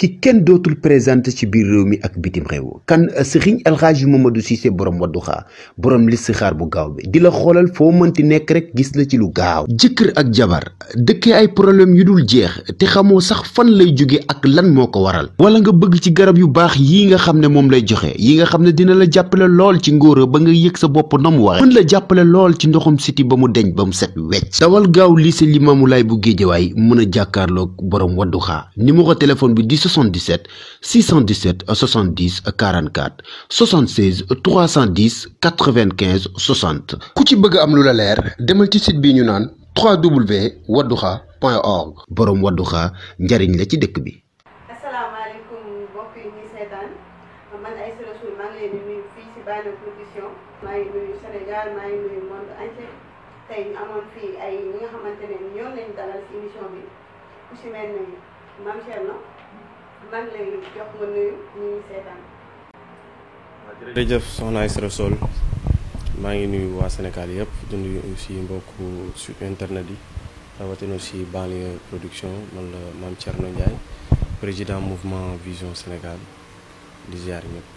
ki kenn dootul présenté ci biir réew mi ak bitim réew kan Serigne El Hadji Mamadou Cissé borom Wadduha borom listixaar bu gaaw bi di la xoolal foo mënti nekk rek gis la ci lu gaaw. jëkkër ak jabar dëkkee ay problème yu dul jeex te xamoo sax fan lay jóge ak lan moo ko waral wala nga bëgg ci garab yu baax yii nga xam ne moom lay joxe yi nga xam ne dina la jàppale lool ci ngóora ba nga yëg sa bopp na mu waxe mën la jàppale lool ci ndoxum siti ba mu deñ ba mu set wecc dawal gaaw lycée Limamoulaye bu Géejawaay mën a jàkkaarloog borom Wadduha numéro téléphone bi di 77 617 70 44 76 310 95 60 ku ci bëgg am lu la leer demal ci site bi ñu naan www.wadduha.org borom Wadduha njariñ la ci dëkk bi. asalaamaaleykum mbokk yi ñuy seetaan man Aïssa Rassoul maa ngi leen di nuyu fii ci Bané Production maa ngi nuyu Sénégal maa ngi nuyu monde entier tey ñu amoon fii ay ñi nga xamante ne ñoo lañ dalal ci émission bi ku ci mel ni Mame Thierno maa ngi lay jox nga nuyu ñu ngi seetaan. jërëjëf soxna Aïssa Rassoul maa ngi nuyu waa Sénégal yëpp di nuyu aussi mbokku sur internet yi rawatina aussi Banlieue Production man la Mame Thierno Ndiaye président mouvement Vision Sénégal di ziar ñëpp.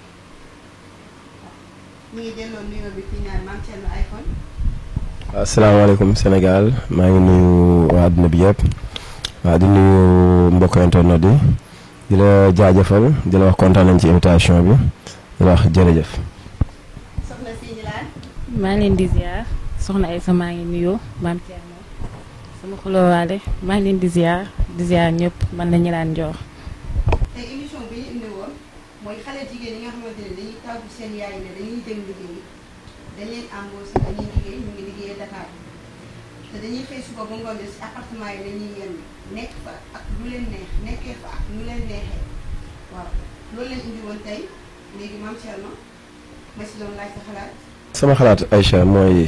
ñu ngi delloo nuyoo bi fi ñaan Mame Thierno iPhone. asalaamaaleykum Sénégal maa ngi nuyu waa àdduna bi yëpp waa di nuyu mbokk internet yi di la jaajëfal di la wax kontaan nañ ci invitation bi di la wax jërëjëf. soxna si ñu laal. maa ngi leen di ziar soxna Aïssa maa ngi nuyoo Mame Thierno sama xulóowaale maa ngi leen di ziar ñëpp man la ñu laan jox. tey émission bi ñu indi woon mooy xale jigéen yi nga xamante ne dañuy tàggu seen yaay ne dañuy dem liggéey dañ leen embauché dañuy liggéey ñu ngi liggéeyee Dakar te dañuy xëy suba ba ngoon ci appartement yi dañuy yenn nekk fa ak lu leen neex nekkee fa ak lu leen neexee waaw loolu leen indi woon tey léegi Mame Thierno ma si doon laaj sa xalaat. sama xalaat Aïcha mooy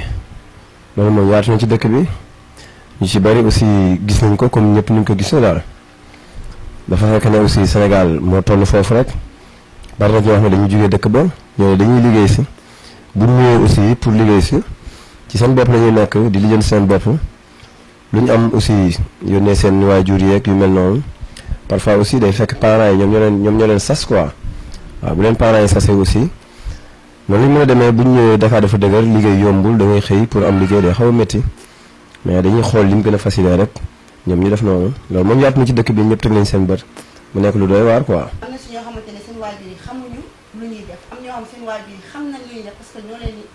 loolu mooy yaatu na ci dëkk bi ñu ci bari aussi gis nañ ko comme ñëpp ñu ko gisee daal dafa fekk ne aussi Sénégal moo toll foofu rek bari na ñoo xam ne dañuy jógee dëkk ba ñooñu dañuy liggéey si bu ñëwee aussi pour liggéey si ci seen bopp la ñuy nekk di lijjanti seen bopp lu ñu am aussi yónnee seen waajur yeeg yu mel noonu parfois aussi day fekk parents yi ñoom ñoo leen sas quoi waaw bu leen parents yi sasee aussi noonu la ñu mën a demee bu ñu ñëwee Dakar dafa dëgër liggéey yombul da ngay xëy pour am liggéey day xaw a métti mais dañuy xool li mu gën a facilité rek ñoom ñu def noonu loolu moom yaatu na ci dëkk bi ñëpp teg nañ seen bët mu nekk lu doy waar quoi. am na si ñoo xamante ne seen waajur yi xamuñu lu ñuy def am ñoo xam seen waajur yi xam nañ lu ñuy def parce que ñoo leen di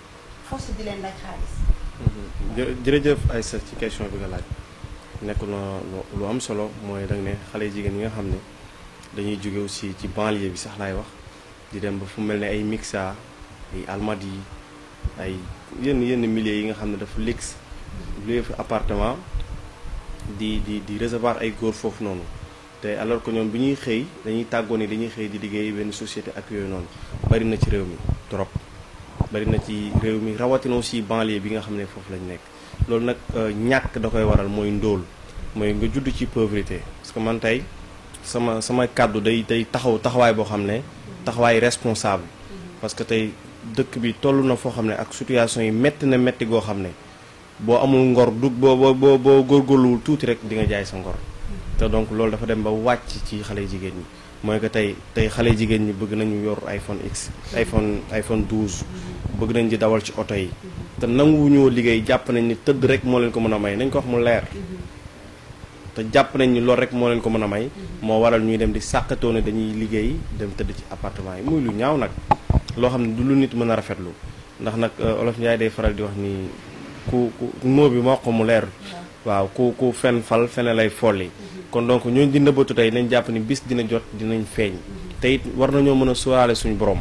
force di leen laaj xaalis. jërëjëf Aïssa ci question bi nga laaj nekk na lu am solo mooy da nga ne xale jigéen yi nga xam ne dañuy jóge aussi ci banlieue bi sax laay wax di dem ba fu mel ne ay Mixa ay Almadies ay yenn milieux yi nga xam ne dafa luxe luy fi appartement di recevoir ay góor foofu noonu te alors que ñoom bi ñuy xëy dañuy tàggoo ni dañuy xëy di liggéey benn société ak yooyu noonu bari na ci réew mi trop bari na ci réew mi rawatina aussi banlieue bi nga xam ne foofu lañ nekk loolu nag ñàkk da koy waral mooy ndóol mooy nga judd ci pauvreté parce que man tey sama kàddu day taxawaay boo xam ne taxawaay responsable parce que tey dëkk bi toll na foo xam ne ak situation yi métti na métti goo xam ne boo amul ngor dug boo góorgóorluwul tuuti rek di nga jaay sa ngor te donc loolu dafa dem ba wàcc ci xale jigéen ñi mooy que tey xale jigéen ñi bëgg nañu yor iPhone X iPhone 12 bëgg nañ di dawal ci oto yi te nanguwuñoo liggéey jàpp nañ ni tëdd rek moo leen ko mën a may nañ ko wax mu leer te jàpp nañ ni loolu rek moo leen ko mën a may moo waral ñuy dem di sàqatoo ne dañuy liggéey dem tëdd ci appartement yi muy lu ñaaw nag loo xam ne du lu nit mën a rafetlu ndax nag Olof Njaay day faral di wax ni ku moo bi moo ko mu leer waaw ku fen fal fene lay folli kon donc ñooñu di nëbbatu tey nañ jàpp ni bis dina jot dinañ feeñ te it war nañoo mën a sóoraale suñu borom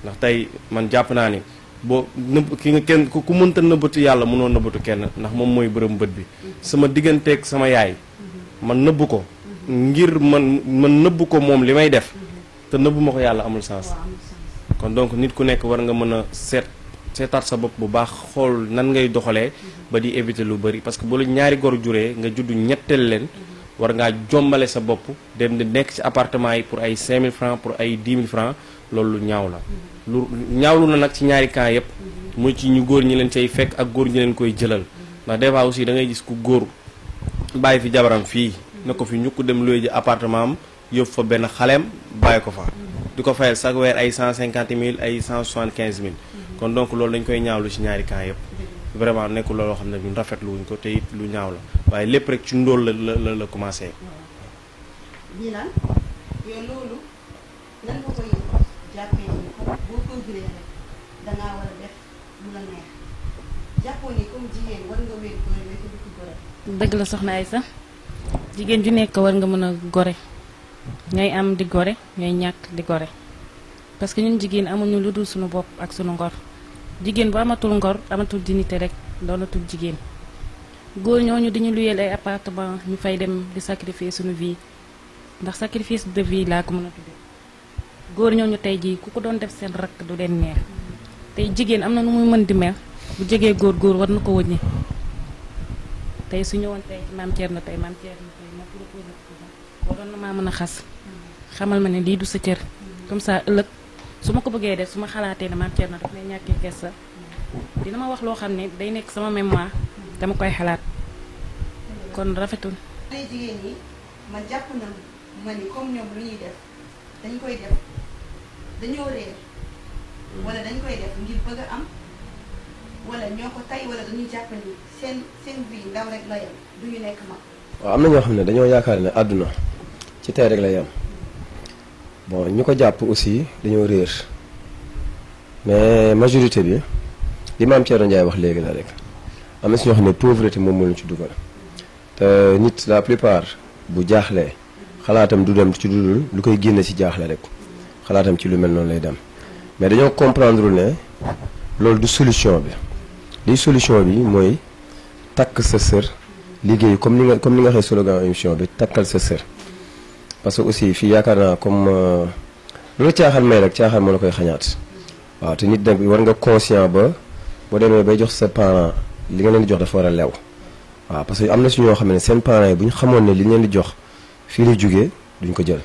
ndax tey man jàpp naa ni boo nëbb ki nga kenn ku mënta nëbbatu yàlla mënoo nëbbatu kenn ndax moom mooy bërëm bët bi sama digganteeg sama yaay man nëbb ko ngir man nëbb ko moom li may def te nëbb ma ko yàlla amul sens kon donc nit ku nekk war nga mën a seetaat sa bopp bu baax xool nan ngay doxalee ba di éviter lu bëri parce que bu la ñaari gor juree nga judd ñetteel leen war ngaa jombale sa bopp dem di nekk ci appartement yi pour ay 5000 francs pour ay 10 000 francs loolu lu ñaaw la lu ñaawlu na nag ci ñaari camp yëpp muy ci ñu góor ñi leen cay fekk ak góor ñi leen koy jëlal ndax des fois aussi da ngay gis ku góor bàyyi fi jabaram fii na ko fi ñu ko dem luy ji appartement am yóbbu fa benn xaleem bàyyi ko fa di ko fayal chaque weer ay 150 000 ay 175 000 kon donc loolu dañ koy ñaawlu ci ñaari camp yëpp vraiment nekkul looloo xam ne ñun rafetlu wuñ ko te it lu ñaaw la waaye lépp rek ci ndóol la commencé. bii lan yow loolu nan nga koy jàppee ni boo ko juree rek dangaa war a def lu la neex jàppoo ni comme jigéen war nga wéet gore wéet du ko gore. dëgg la soxna Aïssa jigéen ju nekk war nga mën a gore ngay am di gore ngay ñàkk di gore parce que ñun jigéen amuñu lu dul suñu bopp ak suñu ngor jigéen bu amatul ngor amatul dignité rek doonatul jigéen góor ñooñu dañu luyeel ay appartement ñu fay dem di sacrifier suñu vie ndax sacrifice de vie laa ko mën a tuddee góor ñooñu tey jii ku ko doon def seen rakk du leen neex tey jigéen am na nu muy mën di mel bu jegee góor war na ko wëññi tey su ñëwoon tey maam Thierno tey ma proposé ko doon na maa mën a xas xamal ma ne lii du sa cër comme ça ëllëg su ma ko bëggee def su ma xalaatee ne maam Thierno daf may ñàkkee kersa dina ma wax loo xam ne day nekk sama mémoire dama koy xalaat kon rafetul. xale jigéen ñi man jàpp na ma ni comme ñoom lu ñuy def dañ koy def dañoo réer wala dañ koy def ngir bëgg a am wala ñoo ko tay wala dañuy jàpp ni seen vie ndaw rek la yem du ñu nekk mag. waaw am na ñoo xam ne dañoo yaakaar ne àdduna ci tey rek la yem bon ñu ko jàpp aussi dañoo réer mais majorité bi li maam Thierno Ndiaye wax léegi la rek am na si ñoo xam ne pauvreté moom moo leen ci dugal te nit la plupart bu jaaxlee xalaatam du dem ci dudul lu koy génne ci jaaxle rek xalaatam ci lu mel noonu lay dem mais dañoo comprendre ne loolu du solution bi liy solution bi mooy takk sa sër liggéey comme ni nga xëy slogan émission bi takkal sa sër parce que aussi fii yaakaar naa comme loolu caaxaan may rek caaxaan moo la koy xañaat waaw te nit nag war nga conscient ba boo demee bay jox sa parent li nga leen di jox dafa war a lew waaw parce que am na si ñoo xam ne seen parents yi bu ñu xamoon ne li ñu leen di jox fii lay jógee duñ ko jël.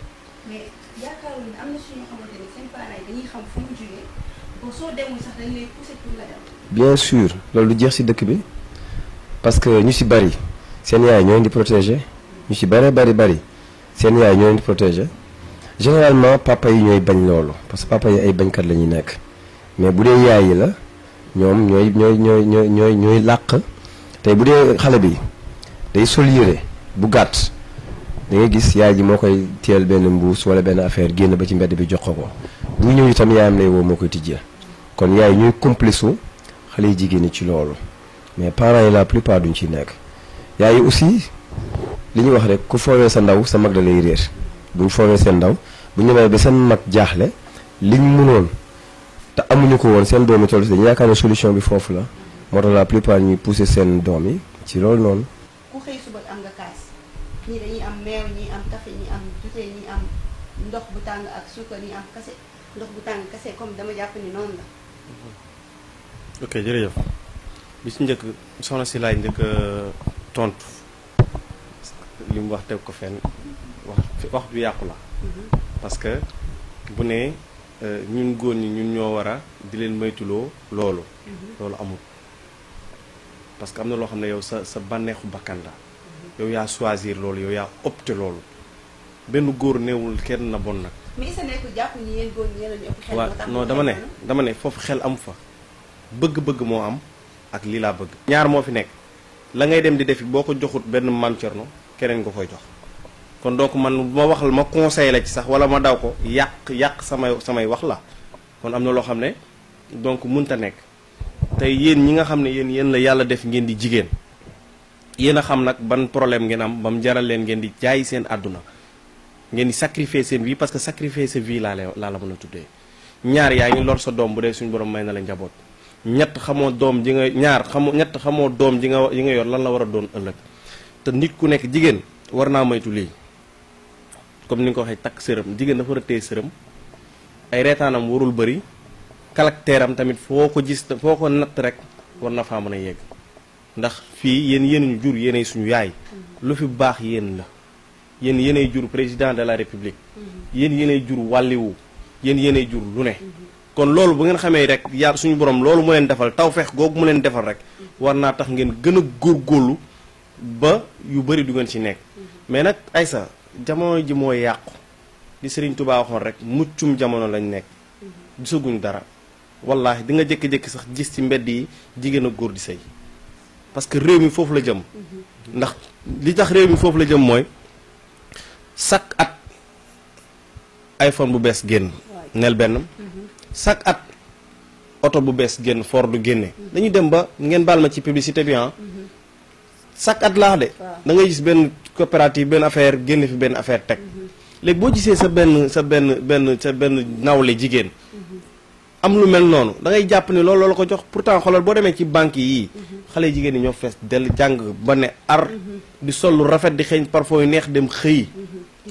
mais yaakaarul ne am na si ñoo xamante ne seen parents yi dañuy xam fu mu jógee ba soo demul sax dañ lay pousser pour nga dem. bien sûr loolu du jeex si dëkk bi parce que ñu si bari seen yaay ñoo leen di protéger ñu si bari seen yaay ñoo leen di protéger généralement papa yi ñooy bañ loolu parce que papa yi ay bañkat la ñuy nekk mais bu dee yaay yi la ñoom ñooy làq tey bu dee xale bi day sol yére bu gàtt da ngay gis yaay ji moo koy teel benn mbuus wala benn affaire génn ba ci mbedd bi jox ko bu ñëw itam yaayam lay woo moo koy tijjee kon yaay ñuy complice xale yi jigéen ñi ci loolu mais parents yi la plupart duñ ciy nekk yaay yi aussi li ñuy wax rek ku foowee sa ndaw sa mag da lay réer buñ foowee seen ndaw bu ñu demee ba seen mag jaaxle liñ mënoon te amuñu ko woon seen doomi toll si dañu yaakaar ne solution bi foofu la moo tax la plupart ñuy pousser seen doom yi ci loolu noonu. ku xëy suba am nga kaas ñii dañuy am meew ñii am café ñii am jute ñii am ndox bu tàng ak suukar ñii am kase ndox bu tàng kase comme dama jàpp ni noonu la. ok jërëjëf bi ci njëkk soxna si laay njëkk tontu li mu wax teg ko fenn wax ju yàqu la parce que bu ne ñun góor ñi ñun ñoo war a di leen moytuloo loolu amul parce que am na loo xam ne yow sa bànneexu bakkan la yow yaa choisir loolu yow yaa opté loolu benn góor neewul kenn na bon nag. mais isa nekk jàpp ni yéen góor ñi yéen a ñu ëpp xel. waaw non dama ne foofu xel amu fa bëgg-bëgg moo am ak lii laa bëgg. ñaar moo fi nekk la ngay dem di defi boo ko joxut benn maam Thierno keneen nga koy jox kon donc man ma wax la ma conseil la ci sax wala ma daw ko yàq samay wax la kon am na loo xam ne donc mënta nekk tey yéen ñi nga xam ne yéen la yàlla def ngeen di jigéen yéen a xam nag ban problème ngeen am ba mu jaral leen ngeen di jaay seen àdduna ngeen di sacrifier seen vie parce que sacrifier sa vie laa la mën a tuddee ñaar yaa ngi lor sa doom bu dee suñu borom may na la njaboot ñett xamoo doom ji nga xamoo doom ji nga yor lan la war a doon ëllëg te nit ku nekk jigéen war naa moytu lii comme ni nga ko waxee takk sërëm jigéen dafa war a téye sërëm ay reetaanam warul bëri caractère am tamit foo ko gis foo ko natt rek war na faa mën a yegg ndax fii yéen ñu jur yéenay suñu yaay lu fi baax yéen la yéenay jur président de la république yéenay jur wàlliwu yéenay jur lu ne kon loolu bu ngeen xamee rek yàlla suñu borom loolu mu leen defal tawfeex googu mu leen defal rek war naa tax ngeen gën a góorgóorlu ba yu bëri du ngeen ci nekk mais nag Aïssa jamono ji moo yàqu li Serigne Touba waxoon rek muccum jamono lañ nekk gisaguñ dara wallaahi di nga jékki-jékki sax gis ci mbedd yi jigéen ak góor di sëy parce que réew mi foofu la jëm ndax li tax réew mi foofu la jëm mooy chaque at iPhone bu bees génn neel benn chaque at oto bu bees génn Ford du génne dañuy dem ba ngeen baal ma ci publicité bi chaque at laax de da ngay gis benn coopérative benn affaire génn fi benn affaire teg léegi boo gisee sa benn nawle jigéen am lu mel noonu da ngay jàpp ne loolu la ko jox pourtant xoolal boo demee ci banque yi xale jigéen ñi ñoo fees dell jàng ba ne ar di sol lu rafet di xeeñ parfum yu neex dem xëyi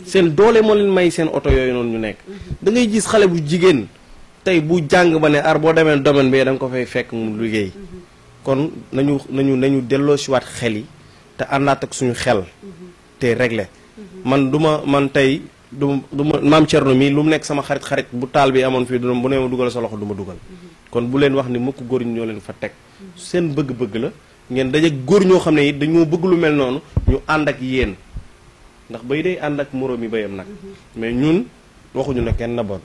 seen doole moo leen may seen oto yooyu noonu ñu nekk da ngay gis xale bu jigéen tey bu jàng ba ne ar boo demee domaine bi da nga ko fay fekk mu liggéey kon nañu delloo si waat xel yi te àndaat ak suñu xel te réglé man tey du ma maam Thierno mii lu mu nekk sama xarit bu taal bi amoon fii bu ne ma dugal sa loxo du ma dugal kon bu leen wax ni mukk góor ñi ñoo leen fa teg seen bëgg-bëgg la ngeen daje góor ñoo xam ne it dañoo bëgg lu mel noonu ñu ànd ak yéen ndax bay day ànd ak moroomi bayam nag mais ñun waxuñu ne kenn na bon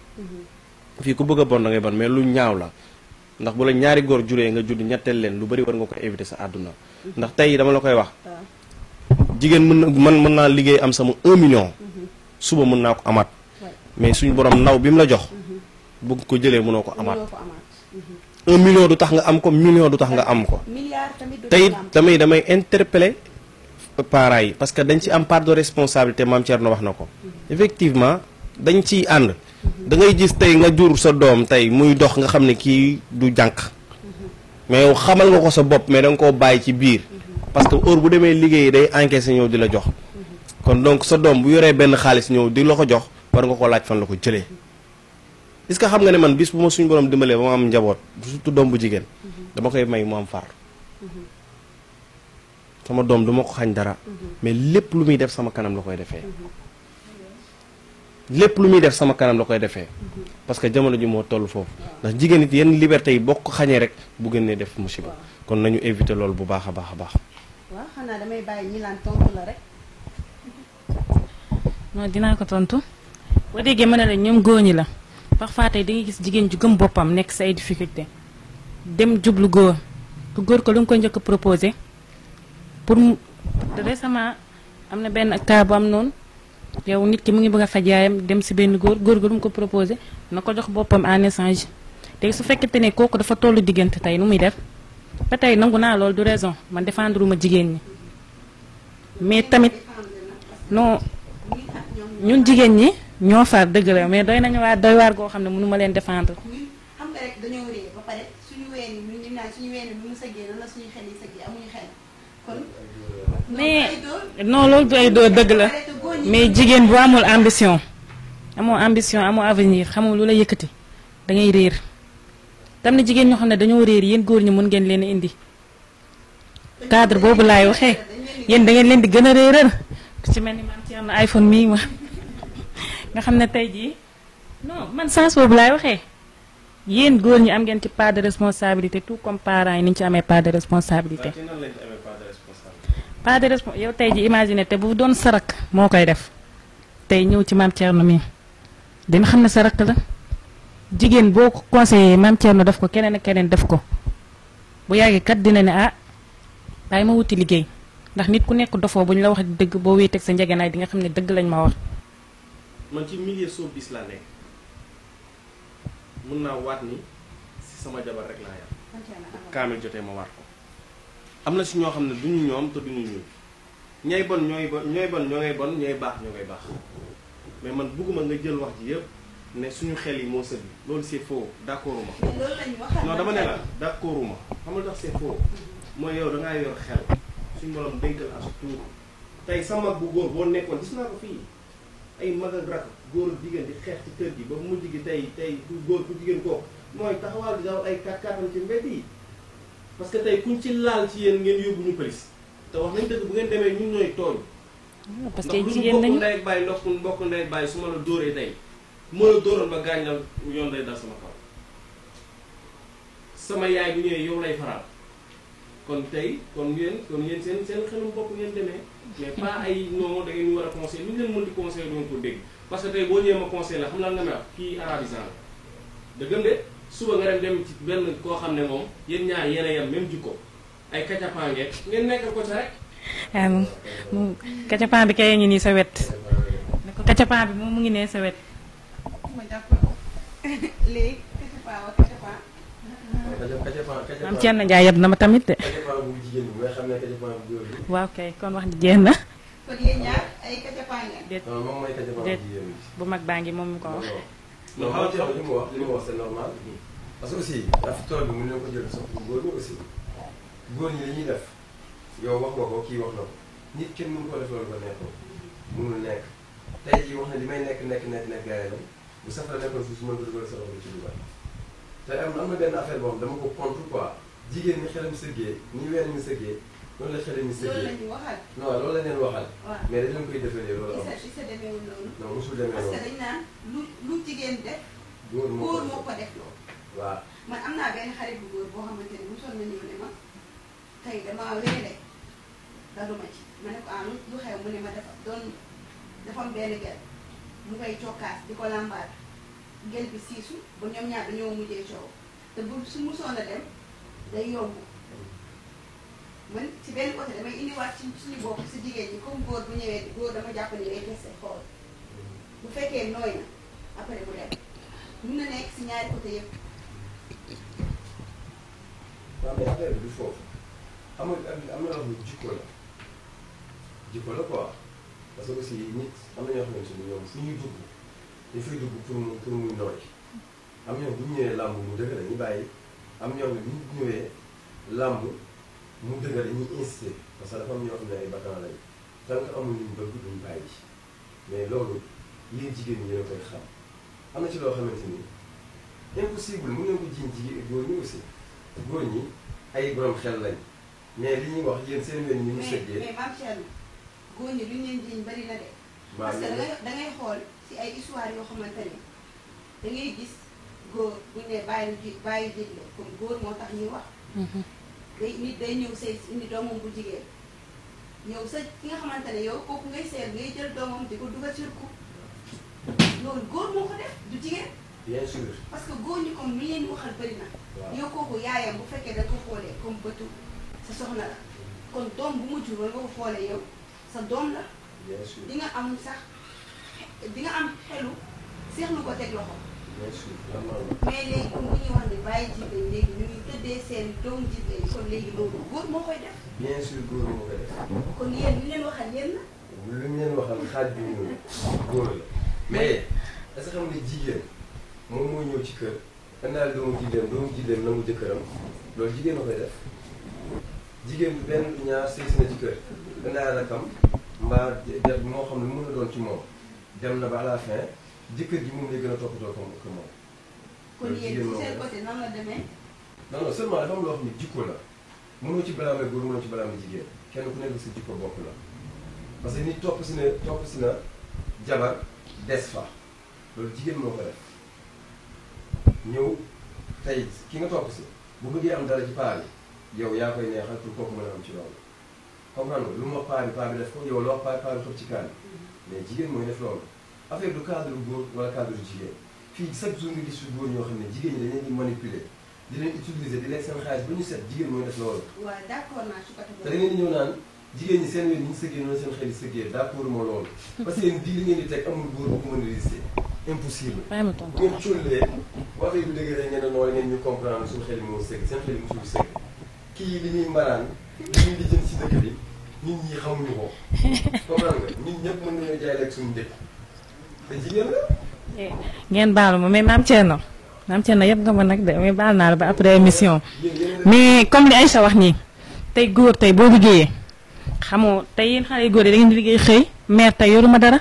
fii ku bëgg a bon da ngay bon mais lu ñaaw la ndax bu la ñaari góor juree nga judd ñetteel leen lu bari war nga ko éviter sa àdduna ndax tey dama la koy wax jigéen mën naa liggéey am sama 1 million suba mën naa ko amaat mais suñu borom ndaw bi mu la jox bëgg ko jëlee mënoo ko amaat 1 million du tax nga am ko million du tax nga am ko tey damay interpeller parents yi parce que dañ ci am part de responsabilité maam Thierno wax na ko effectivement dañ ciy ànd da ngay gis tey nga jur sa doom tey muy dox nga xam ne kii du jànq mais yow xamal nga ko sa bopp mais da nga koo bàyyi ci biir parce que heure bu demee liggéeyi day encaissé ñëw di la jox kon donc sa doom bu yoree benn xaalis ñëw di la ko jox war nga ko laaj fan la ko jëlee est-ce que xam nga ne man bis bu ma suñu borom dimbalee ba ma am njaboot surtout doom bu jigéen dama koy may mu am far sama doom duma ko xañ dara mais lépp lu muy def sama kanam la koy defee lépp lu muy def sama kanam la koy defee parce que jamono ji moo toll foofu ndax jigéen it yenn liberté yi boo ko xañee rek bu gënee def musiba kon nañu éviter loolu bu baax a baax a baax. waaw xanaa damay bàyyi ñi laan tontu la rek. non dinaa ko tontu boo déggee mën na la ñoom góor ñi la parfois tey da ngay gis jigéen ju gëm boppam nekk sa ay difficulté dem jublu góor ku góor ko lu nga ko njëkk a proposé pour mu récemment am na benn cas bu am noonu yow nit ki mu ngi bëgg a faj yaayam dem si benn góor gu lu mu ko proposé na ko jox boppam en échange te su fekkente ne kooku dafa tollu diggante tey nu muy def ba tey nangu naa loolu du raison man défendre ma jigéen ñi mais tamit non ñun jigéen ñi ñoo far dëgg la mais doy nañu waa doy waar goo xam ne mënu ma leen défendre. xam nga rek dañoo réer ba pare suñu ween yi ñu naan suñu ween yi mu sëggee nan la suñu xel yi sëggee amuñu xel kon. mais non loolu du ay doo dëgg la mais jigéen bu amul ambition amoo avenir xamul lu la yëkkati da ngay réer tam na jigéen ñoo xam ne dañoo réer yéen góor ñi mën ngeen leen a indi cadre boobu laay waxee yéen da ngeen leen di gën a réeral ku ci mel ni man ci am na iPhone mii ma nga xam ne tey jii non man sens boobu laay waxee yéen góor ñi am ngeen ci part de responsabilité tout comme parents yi ni ñu ci amee part de responsabilité. pas de responsabilité yow tey ji imaginer te bu doon sarak moo koy def tey ñëw ci maam Thierno mi dina xam ne sarak la jigéen boo ko conseillé maam Thierno def ko keneen ak keneen def ko bu yàggee kat dina ne ah waaye ma wuti liggéey ndax nit ku nekk dofoo bu ñu la wax dëgg boo wéeteeg sa njegenaay di nga xam ne dëgg lañ ma wax. man ci milieu showbiz laa nekk mun naa waat ni si sama jabar rek laa yar kaamil jotee ma waat ko. am na si ñoo xam ne duñu ñoom te duñu ñun ñooy bon ñoo ngay bon ñooy baax ñoo ngay baax mais man bugguma nga jël wax ji yëpp ne suñu xel yi moo sëgg loolu c'est faux d'accorduma non dama ne la d'accorduma xam nga tax c'est faux mooy yow da ngaa yor xel suñu borom dénkal as tuur tey sa mag bu góor boo nekkoon gis naa ko fii ay mag ak rak góor ak jigéen di xeex ci kër gi ba mujj gi tey ku góor ku jigéen kooku mooy taxawal di daw ay kàttan ci mbedd yi parce que tey kuñ ci laal ci yéen ngeen yóbbu ñu police te wax nañ dëgg bu ngeen demee ñun ñooy tooñ. parce que jigéen nañu ndax lu mu bokk ndey ak bàyyi ndox bokk ndey ak bàyyi su ma la dóoree tey moo la dóoroon ba gaañ la yoon day dal sama kaw sama yaay bu ñëwee yow lay faral kon tey kon yéen seen xelum bopp ngeen demee mais pas ay non da ngeen ñu war a conseiller lu ñu leen mën di conseiller doon ko dégg parce que tey boo ñëwee ma conseil la xam lan nga may wax kii arabisant la dëggam de suba nga dem ci benn koo xam ne moom yéen ñaar yéen a yem même jikko ay kacapange ngeen nekk ko ca rek. ah moom kacapan bi kay ngi nii sa wet ne ko kacapan bi moom mu ngi nee sa wet. ma jàpp ko léegi kacapan wa kacapan. maam Thierno Ndiaye yab na ma tamit de. waaw kay kon wax ji jéem na. kon yéen ñaar ay kacapan ngeen. déet moom mooy kacapan déet jigéen bi. bu mag baa ngi moom mi ko wax. non xam nga li mu wax c'est normal parce que aussi dafa tool bi mën na ko jël sax pour góor ñi aussi góor ñi li ñuy def yow wax nga ko kii wax na ko nit kenn mënu ko def loolu ba nekkoo mënul nekk tey jii wax na li may nekk gars yi bu safara nekkoon suuf su mën ko dugal sa loxo ci dugal te am na benn affaire boo xam dama ko contre quoi jigéen ñi xelam sëggee ni ween mi sëggee noonu la xelam mi loolu sëggee la ñuy waxal. non loolu la leen waxal waaw mais dañ leen koy defalee loolu am ci sa demeewul noonu. non mosul demee parce que noonu dañ naan lu jigéen def. góor góor moo ko def loolu. waaw man am naa benn xarit bu góor boo xamante ni mosoon na ñëw ne ma tey damaa weele daluma ci ma ne ko ah lu xew mu ne ma dafa am benn gel mu koy cokkaas di ko làmbaat gel bi siisu ba ñoom ñaar dañoo mujjee coow te bu su musoon a dem day yomb man ci benn côté damay indiwaat ci suñu bopp si jigéen ñi comme góor bu ñëwee góor dama jàpp ni day testé xool bu fekkee nooy na après bu dem mun na nekk si ñaari côté yëpp. waaw mais affaire bi du foofu am na loo xam ne jikko la quoi parce que aussi nit am na ñoo xamante ni ñoom fu ñuy dugg dañ fay dugg pour muy nooy am ñoom bu ñu ñëwee làmb mu dëgg la ñu bàyyi am ñoom ne bu ñu ñëwee làmb mu dëgg la ñuy insister parce que dafa am ñoo xam ne ay bakkan lañ tant que amul luñ bëgg duñ bàyyi mais loolu yéen jigéen ñi yéen a koy xam am na ci loo xamante ni impossible mën ngeen ko jiiñ jigéen góor ñi aussi góor ñi ay borom xel lañ mais li ñuy wax yéen seen wen ñi mu sëggee mais Mame Thierno góor ñi lu ñu leen jiiñ bari na de. parce que da ngay xool ci ay histoire yoo xamante ne da ngay gis góor bu ñu nee bàyyi jiitle comme góor moo tax ñuy wax. nit day ñëw say indi doomam bu jigéen yow sa ki nga xamante ne yow kooku ngay seet ngay jël doomam di ko dugal ci ko loolu góor moo ko def du jigéen. bien sûr parce que góor ñi comme mi leen waxal bëri na. yow kooku yaayam bu fekkee da nga ko xoolee comme bëtu sa soxna la kon doom bu mu jur nga ko xoolee yow sa doom la. bien sûr di nga am sax di nga am xelu seexlu ko teg loxo. bien sûr mais léegi comme bu ñuy wax ni bàyyi jiitle léegi ñu ngi tëddee seen doomu jiitle yi kon léegi loolu góor moo koy def. bien sûr góor moo koy def. kon yéen ñu leen waxal yéen la. lu ñu leen waxal xaaj bi ñu góor la mais est-ce que xam nga jigéen moom moo ñëw ci kër indaale doomu jigéen nangu jëkkëram loolu jigéen a koy def jigéen bi benn ñaar sëy si na ci kër indaale rakam mbaa def moo xam ne mën na doon ci moom dem na ba à la fin jëkkër ji moom lay gën a toppatoo ko moom. kon yéen ci seen côté nan la demee. non non seulement dafa am loo xam ne jikko la mënoo ci balaame góor mënoo ci balaame jigéen kenn ku nekk sa jikko bopp la parce que nit topp si na jabar des fa loolu jigéen moo ko def ñëw tey ki nga topp si bu bëggee am dara ci paa bi yow yaa koy neexal pour kooku mën a am ci loolu comprendre nga lu ma paa bi def ko yow loo paa bi xëpp ci kaan mais jigéen mooy def loolu affaire du cadre góor wala cadre jigéen fii chaque jour nga gis fi góor ñoo xam ne jigéen ñi dañ leen di manipuler di leen utiliser di lekk seen xaalis ba ñu set jigéen mooy def loolu. waaw d'accord naa ci côté te da ngeen di ñëw naan jigéen ñi seen wér ñu sëggee noonu seen xel yi sëggee d'accord moo loolu. parce que yéen li ngeen di teg amul góor bu ko mën a résister impossible. bàyyi ma tontu ngeen cóollee waxee bu dëgg rek ngeen ne noonu ngeen ñu comprendre suñu xel yi moo sëgg seen xel yi mosul sëgg kii li ñuy mbaraan li ñuy lijjën ci dëkk bi nit ñi xamuñu ko comprendre nga nit ñëpp mën nañoo jaay lekk suñu dëkk te jigéen la. ngeen baalu ma mais Mame Thierno yëpp nga ma nag de mais baal naa la ba après émission mais comme li Aïcha wax nii tey góor tey boo liggéeyee xamoo tey yéen xale yu góor yi da ngeen di liggéey xëy mère tey yoruma dara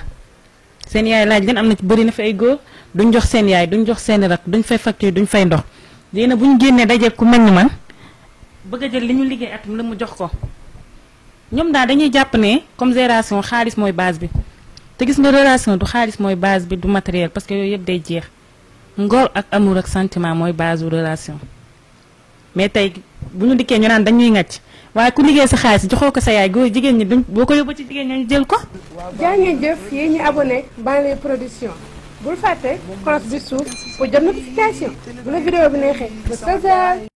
seen yaay laaj leen am na ci bëri na fi ay góor duñ jox seen yaay duñ jox seen rak duñ fay facture duñ fay ndox léegi nag bu ñu génnee daje ku mel ni man bëgg a jël li ñu liggéey atum la mu jox ko ñoom daal dañuy jàpp ne comme génération xaalis mooy base bi te gis nga relation du xaalis mooy base bi du matériel parce que yooyu yëpp day jeex ngor ak amour ak sentiment mooy base du relation mais tey bu ñu dikkee ñu naan dañuy ngàcc waaye ku liggéey sa xaalis joxoo ko sa yaay góor jigéen ñi duñ boo ko yóbbu ci jigéen ñi jël ko. jaa ngeen jëf yéen ñi abonné Banlieue Production bul fàtte cloche bi suuf pour jot notification bu la vidéo bi neexee ba